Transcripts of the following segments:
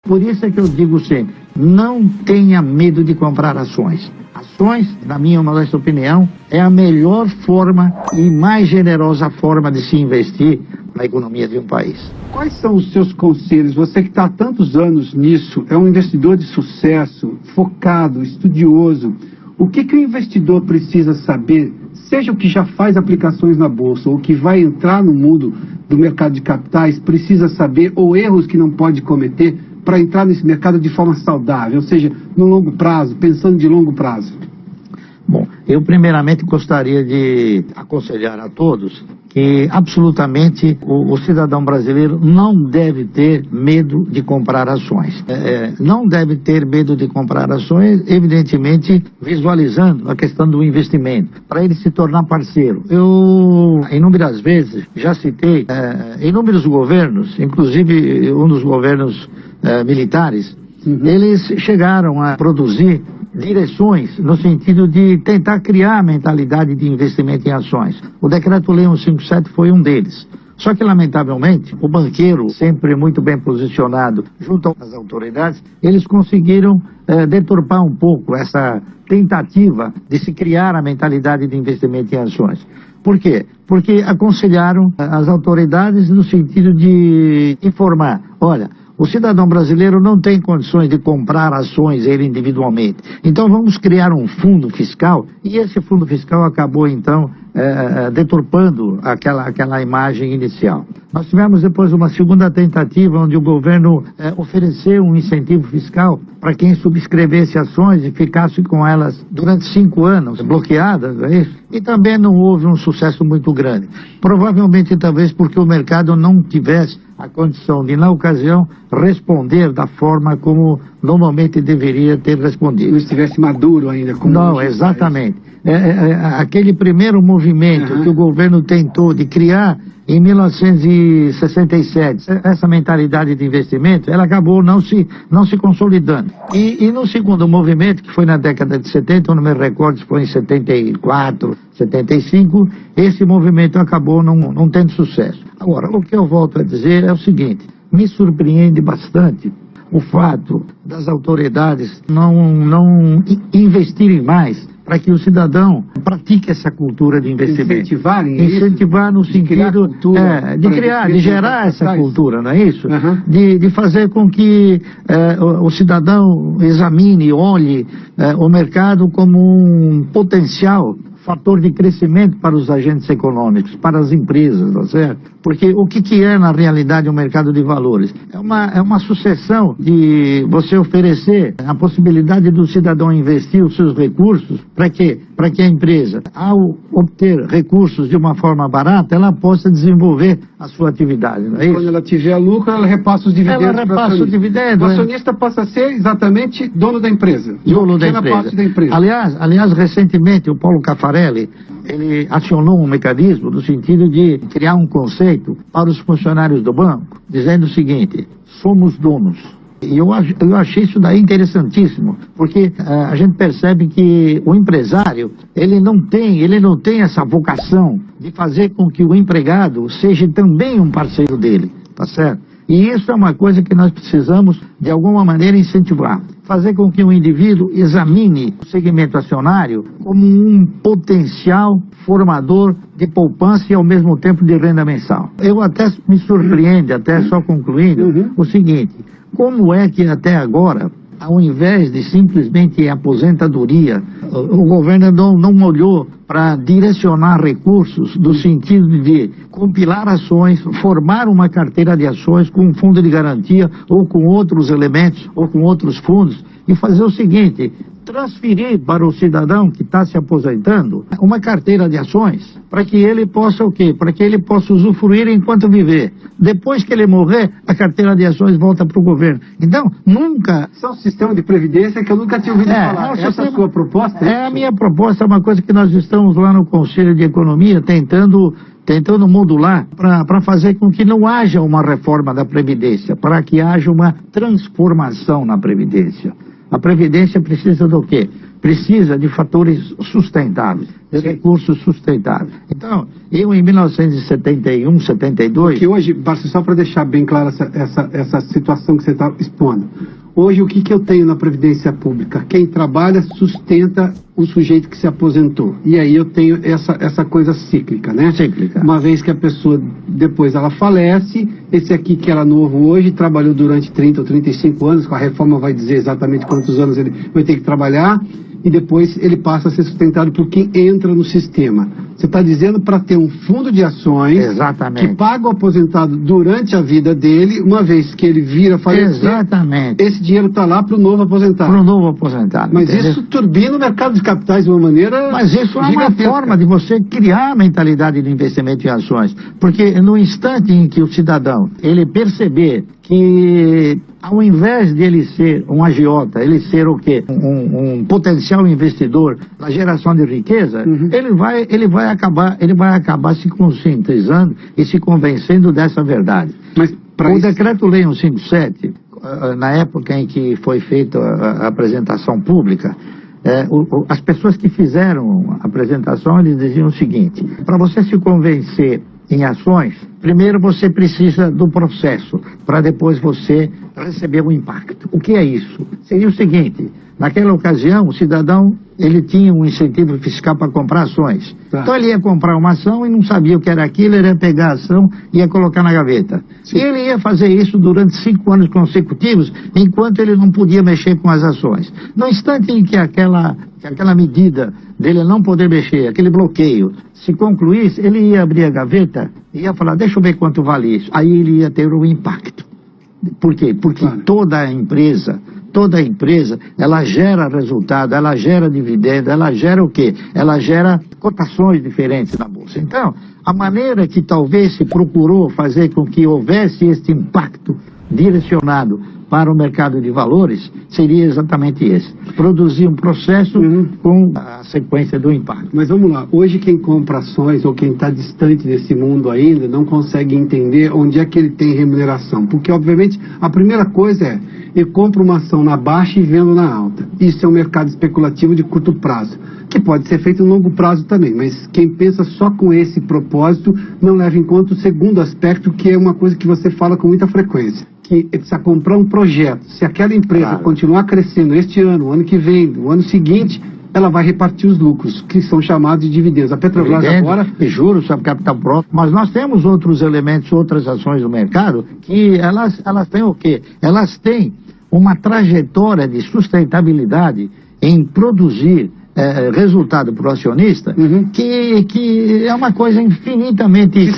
Por isso é que eu digo sempre, não tenha medo de comprar ações. Ações, na minha modesta opinião, é a melhor forma e mais generosa forma de se investir na economia de um país. Quais são os seus conselhos? Você que está há tantos anos nisso, é um investidor de sucesso, focado, estudioso. O que o investidor precisa saber, seja o que já faz aplicações na Bolsa ou que vai entrar no mundo do mercado de capitais, precisa saber, ou erros que não pode cometer para entrar nesse mercado de forma saudável, ou seja, no longo prazo, pensando de longo prazo? Bom, eu primeiramente gostaria de aconselhar a todos que absolutamente o cidadão brasileiro não deve ter medo de comprar ações. Não deve ter medo de comprar ações, evidentemente visualizando a questão do investimento, para ele se tornar parceiro. Eu, inúmeras vezes, já citei inúmeros governos, inclusive um dos governos militares, eles chegaram a produzir direções no sentido de tentar criar a mentalidade de investimento em ações. O Decreto-Lei 157 foi um deles. Só que, lamentavelmente, o banqueiro, sempre muito bem posicionado junto às autoridades, eles conseguiram deturpar um pouco essa tentativa de se criar a mentalidade de investimento em ações. Por quê? Porque aconselharam as autoridades no sentido de informar, olha, o cidadão brasileiro não tem condições de comprar ações ele individualmente. Então vamos criar um fundo fiscal, e esse fundo fiscal acabou então deturpando aquela imagem inicial. Nós tivemos depois uma segunda tentativa onde o governo ofereceu um incentivo fiscal para quem subscrevesse ações e ficasse com elas durante 5 anos bloqueadas, é isso? E também não houve um sucesso muito grande. Provavelmente talvez porque o mercado não tivesse a condição de, na ocasião, responder da forma como normalmente deveria ter respondido. Não estivesse maduro ainda. Como não, exatamente. Aquele primeiro movimento que o governo tentou de criar em 1967, essa mentalidade de investimento, ela acabou não se consolidando. E no segundo movimento, que foi na década de 70, eu não me recordo se foi em 74, 75, esse movimento acabou não tendo sucesso. Agora, o que eu volto a dizer é o seguinte, me surpreende bastante o fato das autoridades não investirem mais para que o cidadão pratique essa cultura de investimento. Incentivar no sentido de gerar essa cultura, não é isso? De fazer com que o cidadão examine, olhe o mercado como um potencial fator de crescimento para os agentes econômicos, para as empresas, tá certo? Porque o que é na realidade o mercado de valores? É uma sucessão de você oferecer a possibilidade do cidadão investir os seus recursos para que a empresa, ao obter recursos de uma forma barata, ela possa desenvolver a sua atividade, não é isso? Quando ela tiver lucro, ela repassa os dividendos. Ela repassa o dividendo. O acionista passa a ser exatamente dono da empresa. Dono da empresa. Aliás, recentemente o Paulo Caffarelli, ele acionou um mecanismo no sentido de criar um conceito para os funcionários do banco, dizendo o seguinte, somos donos. E eu achei isso daí interessantíssimo, porque a gente percebe que o empresário, ele não tem essa vocação de fazer com que o empregado seja também um parceiro dele, tá certo? E isso é uma coisa que nós precisamos, de alguma maneira, incentivar. Fazer com que o indivíduo examine o segmento acionário como um potencial formador de poupança e, ao mesmo tempo, de renda mensal. Eu até me surpreende, até só concluindo, o seguinte, como é que até agora, ao invés de simplesmente aposentadoria, o governo não olhou para direcionar recursos no sentido de compilar ações, formar uma carteira de ações com um fundo de garantia ou com outros elementos ou com outros fundos e fazer o seguinte, transferir para o cidadão que está se aposentando uma carteira de ações para que ele possa o quê? Para que ele possa usufruir enquanto viver. Depois que ele morrer, a carteira de ações volta para o governo. Então, nunca... Isso é um sistema de previdência que eu nunca tinha ouvido falar. Essa é a sua proposta? É a minha proposta, é uma coisa que nós estamos lá no Conselho de Economia tentando modular para fazer com que não haja uma reforma da Previdência, para que haja uma transformação na Previdência. A Previdência precisa do quê? Precisa de fatores sustentáveis. recursos sustentáveis. Então, eu em 1971, 72... Que hoje, só para deixar bem clara essa situação que você está expondo, hoje o que eu tenho na Previdência Pública? Quem trabalha sustenta o sujeito que se aposentou. E aí eu tenho essa coisa cíclica, né? Cíclica. Uma vez que a pessoa, depois ela falece, esse aqui que era novo hoje, trabalhou durante 30 ou 35 anos, com a reforma vai dizer exatamente quantos anos ele vai ter que trabalhar, e depois ele passa a ser sustentado por quem entra no sistema. Você está dizendo para ter um fundo de ações Exatamente. que paga o aposentado durante a vida dele, uma vez que ele vira falecido. Exatamente. Esse dinheiro está lá para o novo aposentado. Para o novo aposentado. Mas entendeu? isso turbina o mercado de capitais de uma maneira. Mas isso é uma gigantesca. forma de você criar a mentalidade de investimento em ações. Porque no instante em que o cidadão ele perceber que, ao invés de ele ser um agiota, ele ser o quê? Um potencial investidor na geração de riqueza, ele vai acabar se conscientizando e se convencendo dessa verdade. Mas O Decreto-Lei 157, na época em que foi feita a apresentação pública, as pessoas que fizeram a apresentação, eles diziam o seguinte: para você se convencer em ações, primeiro você precisa do processo, para depois você receber o impacto. O que é isso? Seria o seguinte: naquela ocasião, o cidadão ele tinha um incentivo fiscal para comprar ações. Tá. Então ele ia comprar uma ação e não sabia o que era aquilo, ele ia pegar a ação e ia colocar na gaveta. Sim. E ele ia fazer isso durante 5 anos consecutivos, enquanto ele não podia mexer com as ações. No instante em que aquela medida dele não poder mexer, aquele bloqueio, se concluísse, ele ia abrir a gaveta e ia falar: deixa eu ver quanto vale isso. Aí ele ia ter um impacto. Por quê? Porque toda empresa, ela gera resultado, ela gera dividendo, ela gera o quê? Ela gera cotações diferentes na Bolsa. Então, a maneira que talvez se procurou fazer com que houvesse este impacto direcionado para o mercado de valores seria exatamente esse: produzir um processo com a sequência do impacto. Mas vamos lá, hoje quem compra ações ou quem está distante desse mundo ainda não consegue entender onde é que ele tem remuneração, porque obviamente a primeira coisa é: eu compro uma ação na baixa e vendo na alta. Isso é um mercado especulativo de curto prazo, que pode ser feito em longo prazo também, mas quem pensa só com esse propósito não leva em conta o segundo aspecto, que é uma coisa que você fala com muita frequência, que precisa comprar um projeto. Se aquela empresa continuar crescendo este ano, o ano que vem, o ano seguinte, ela vai repartir os lucros, que são chamados de dividendos. A Petrobras agora... E juros sobre capital próprio. Mas nós temos outros elementos, outras ações do mercado, que elas têm o quê? Elas têm uma trajetória de sustentabilidade em produzir resultado para o acionista, que é uma coisa infinitamente...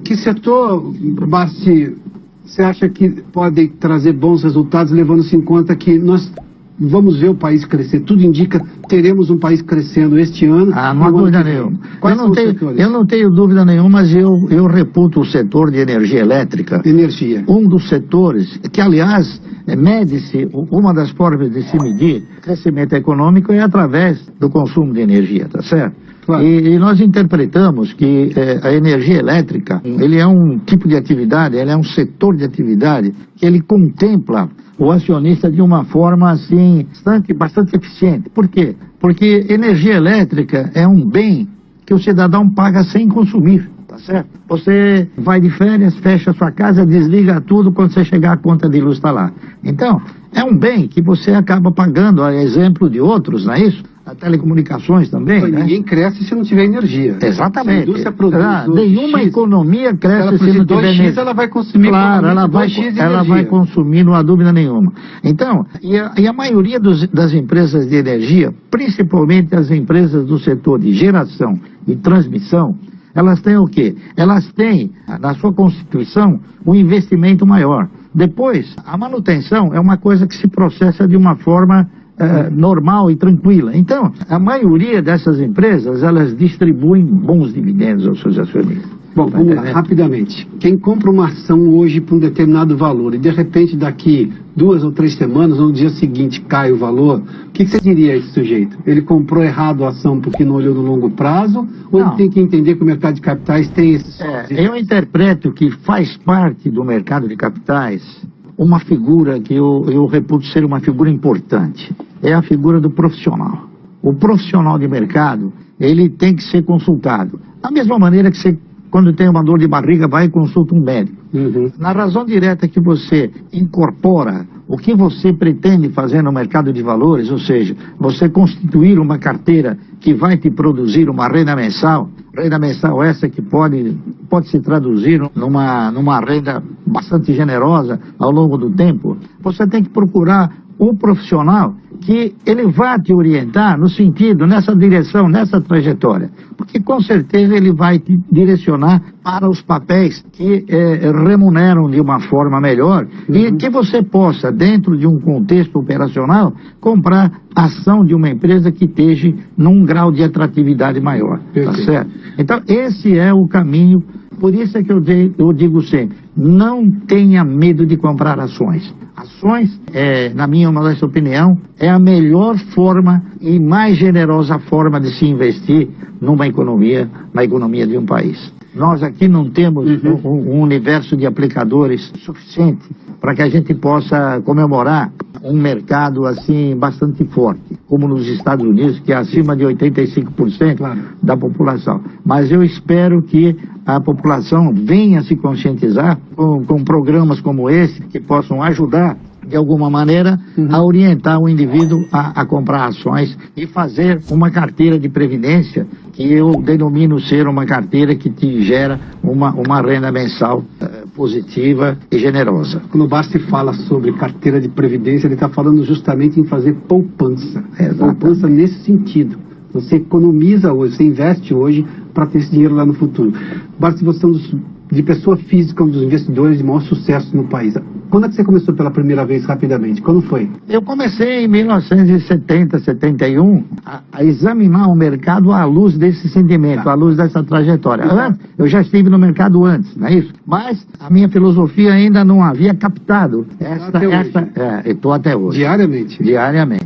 Que setor, Bassi, você acha que pode trazer bons resultados, levando-se em conta que nós vamos ver o país crescer? Tudo indica que teremos um país crescendo este ano. Não há dúvida nenhuma. Quais são os setores? Eu não tenho dúvida nenhuma, mas eu reputo o setor de energia elétrica. Energia. Um dos setores que, aliás, mede-se, uma das formas de se medir crescimento econômico é através do consumo de energia, tá certo? Claro. E nós interpretamos que a energia elétrica, ele é um tipo de atividade, ele é um setor de atividade que ele contempla o acionista de uma forma assim, bastante eficiente. Por quê? Porque energia elétrica é um bem que o cidadão paga sem consumir, tá certo? Você vai de férias, fecha a sua casa, desliga tudo, quando você chegar a conta de luz está lá. Então, é um bem que você acaba pagando, a exemplo de outros, não é isso? A telecomunicações também, né? Ninguém cresce se não tiver energia. Exatamente. Se a indústria produz nenhuma economia cresce se não tiver energia. Ela vai consumir. Claro, ela vai consumir, não há dúvida nenhuma. Então, e a maioria das empresas de energia, principalmente as empresas do setor de geração e transmissão, elas têm o quê? Elas têm, na sua constituição, um investimento maior. Depois, a manutenção é uma coisa que se processa de uma forma normal e tranquila. Então, a maioria dessas empresas, elas distribuem bons dividendos aos seus acionistas. Bom, vamos lá, rapidamente. Quem compra uma ação hoje por um determinado valor e de repente daqui 2 ou 3 semanas, no dia seguinte cai o valor, o que você diria a esse sujeito? Ele comprou errado a ação porque não olhou no longo prazo? Ou ele tem que entender que o mercado de capitais tem esses... Eu interpreto que faz parte do mercado de capitais uma figura que eu reputo ser uma figura importante. É a figura do profissional. O profissional de mercado, ele tem que ser consultado. Da mesma maneira que você, quando tem uma dor de barriga, vai e consulta um médico. Na razão direta que você incorpora o que você pretende fazer no mercado de valores, ou seja, você constituir uma carteira que vai te produzir uma renda mensal essa que pode se traduzir numa renda bastante generosa ao longo do tempo, você tem que procurar um profissional que ele vá te orientar no sentido, nessa direção, nessa trajetória. Porque com certeza ele vai te direcionar para os papéis que remuneram de uma forma melhor e que você possa, dentro de um contexto operacional, comprar ação de uma empresa que esteja num grau de atratividade maior. Tá certo? Então esse é o caminho. Por isso é que eu digo sempre, não tenha medo de comprar ações. Ações, na minha modesta opinião, é a melhor forma e mais generosa forma de se investir na economia de um país. Nós aqui não temos um universo de aplicadores suficiente para que a gente possa comemorar um mercado assim bastante forte, como nos Estados Unidos, que é acima de 85% da população. Mas eu espero que a população venha se conscientizar com programas como esse, que possam ajudar de alguma maneira a orientar o indivíduo a comprar ações e fazer uma carteira de previdência que eu denomino ser uma carteira que te gera uma renda mensal positiva e generosa. Quando o Basti fala sobre carteira de previdência, ele está falando justamente em fazer poupança. Poupança nesse sentido. Você economiza hoje, você investe hoje para ter esse dinheiro lá no futuro. Basti, você é de pessoa física, um dos investidores de maior sucesso no país. Quando é que você começou pela primeira vez, rapidamente? Quando foi? Eu comecei em 1970, 71, a examinar o mercado à luz desse sentimento, à luz dessa trajetória. Antes, eu já estive no mercado antes, não é isso? Mas a minha filosofia ainda não havia captado estou até hoje. Diariamente? Diariamente.